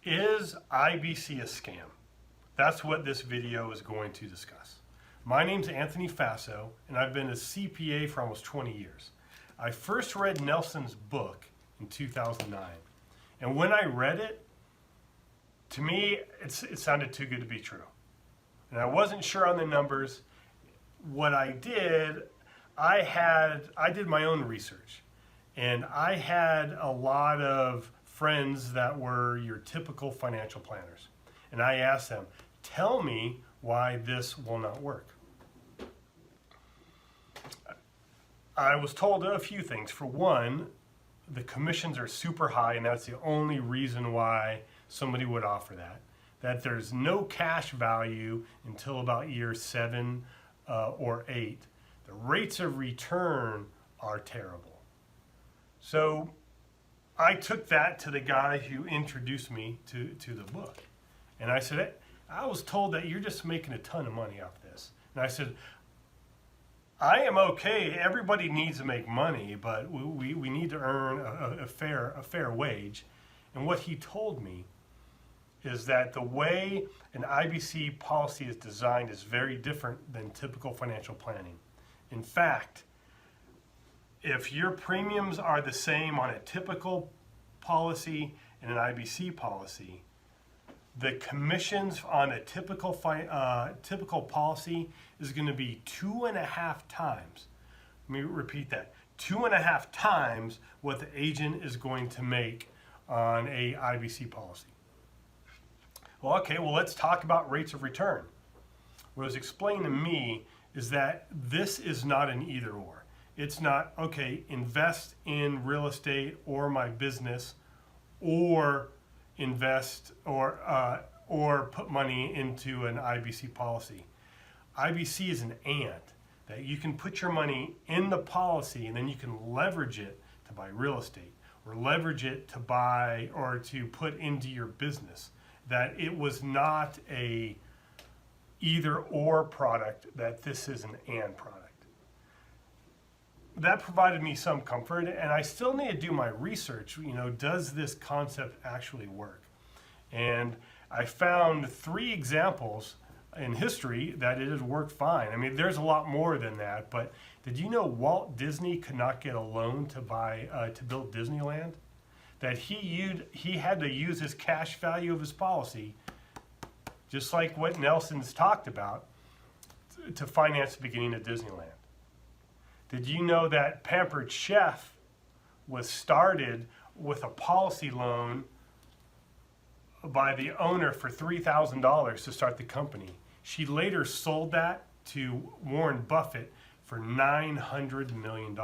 Is IBC a scam? That's what this video is going to discuss. My name's Anthony Faso, and I've been a CPA for almost 20 years. I first read Nelson's book in 2009, and when I read it, to me, it sounded too good to be true. And I wasn't sure on the numbers. What I did, I did my own research, and I had a lot of friends that were your typical financial planners. And I asked them, tell me why this will not work. I was told a few things. For one, the commissions are super high, and that's the only reason why somebody would offer that. That there's no cash value until about year 7 or 8. The rates of return are terrible. So I took that to the guy who introduced me to the book. And I said, I was told that you're just making a ton of money off this. And I said, I am okay. Everybody needs to make money, but we need to earn a fair wage. And what he told me is that the way an IBC policy is designed is very different than typical financial planning. In fact, if your premiums are the same on a typical policy and an IBC policy, the commissions on a typical policy is going to be 2.5 times. Let me repeat that. 2.5 times what the agent is going to make on a IBC policy. Well, okay, let's talk about rates of return. What was explained to me is that this is not an either or. It's not, okay, invest in real estate or my business, or invest or put money into an IBC policy. IBC is an and, that you can put your money in the policy and then you can leverage it to buy real estate or leverage it to buy or to put into your business. That it was not a either or product, that this is an and product. That provided me some comfort, and I still need to do my research. Does this concept actually work? And I found 3 examples in history that it has worked fine. I mean, there's a lot more than that, but did you know Walt Disney could not get a loan to build Disneyland? That he had to use his cash value of his policy, just like what Nelson's talked about, to finance the beginning of Disneyland. Did you know that Pampered Chef was started with a policy loan by the owner for $3,000 to start the company? She later sold that to Warren Buffett for $900 million.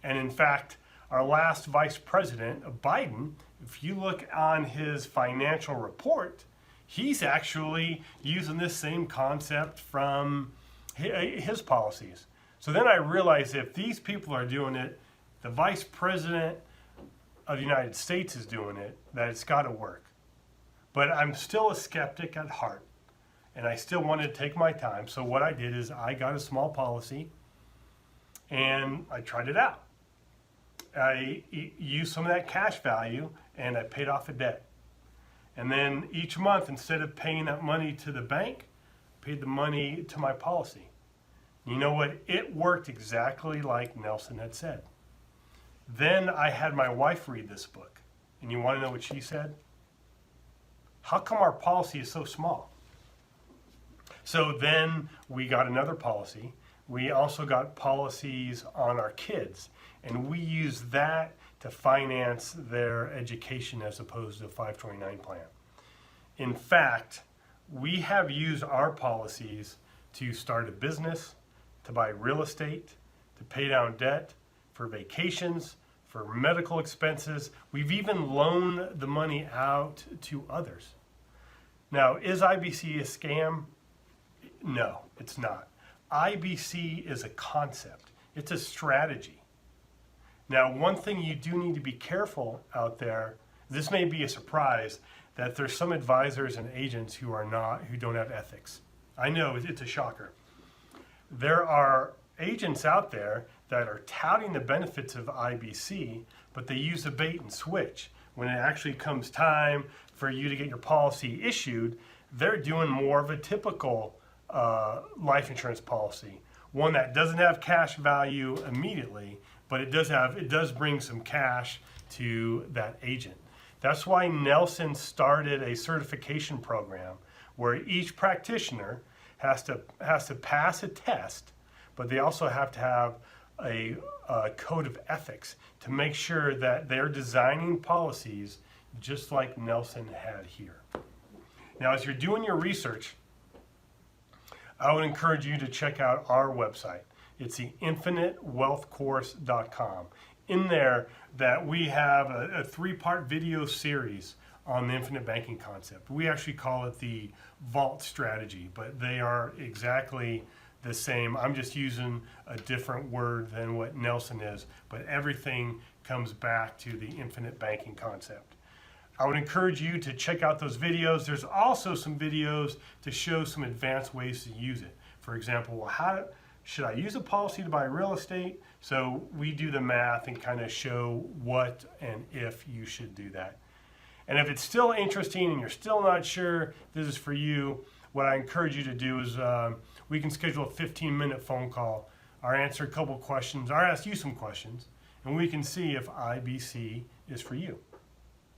And in fact, our last vice president, Biden, if you look on his financial report, he's actually using this same concept from his policies. So then I realized if these people are doing it, the vice president of the United States is doing it, that it's got to work. But I'm still a skeptic at heart, and I still wanted to take my time. So what I did is I got a small policy, and I tried it out. I used some of that cash value, and I paid off a debt. And then each month, instead of paying that money to the bank, I paid the money to my policy. You know what? It worked exactly like Nelson had said. Then I had my wife read this book. And you want to know what she said? How come our policy is so small? So then we got another policy. We also got policies on our kids. And we used that to finance their education as opposed to a 529 plan. In fact, we have used our policies to start a business, to buy real estate, to pay down debt, for vacations, for medical expenses. We've even loaned the money out to others. Now, is IBC a scam? No, it's not. IBC is a concept. It's a strategy. Now, one thing you do need to be careful out there, this may be a surprise, that there's some advisors and agents who don't have ethics. I know, it's a shocker. There are agents out there that are touting the benefits of IBC, but they use a bait and switch. when it actually comes time for you to get your policy issued, they're doing more of a typical life insurance policy, one that doesn't have cash value immediately, but it does bring some cash to that agent. That's why Nelson started a certification program where each practitioner has to pass a test, but they also have to have a code of ethics to make sure that they're designing policies just like Nelson had here. Now, as you're doing your research, I would encourage you to check out our website. It's the infinitewealthcourse.com. In there, that we have a 3-part video series on the infinite banking concept. We actually call it the vault strategy, but they are exactly the same. I'm just using a different word than what Nelson is, but everything comes back to the infinite banking concept. I would encourage you to check out those videos. There's also some videos to show some advanced ways to use it. For example, how should I use a policy to buy real estate? So we do the math and kind of show what and if you should do that. And if it's still interesting and you're still not sure this is for you, what I encourage you to do is we can schedule a 15-minute phone call. I'll answer a couple questions. I'll ask you some questions, and we can see if IBC is for you.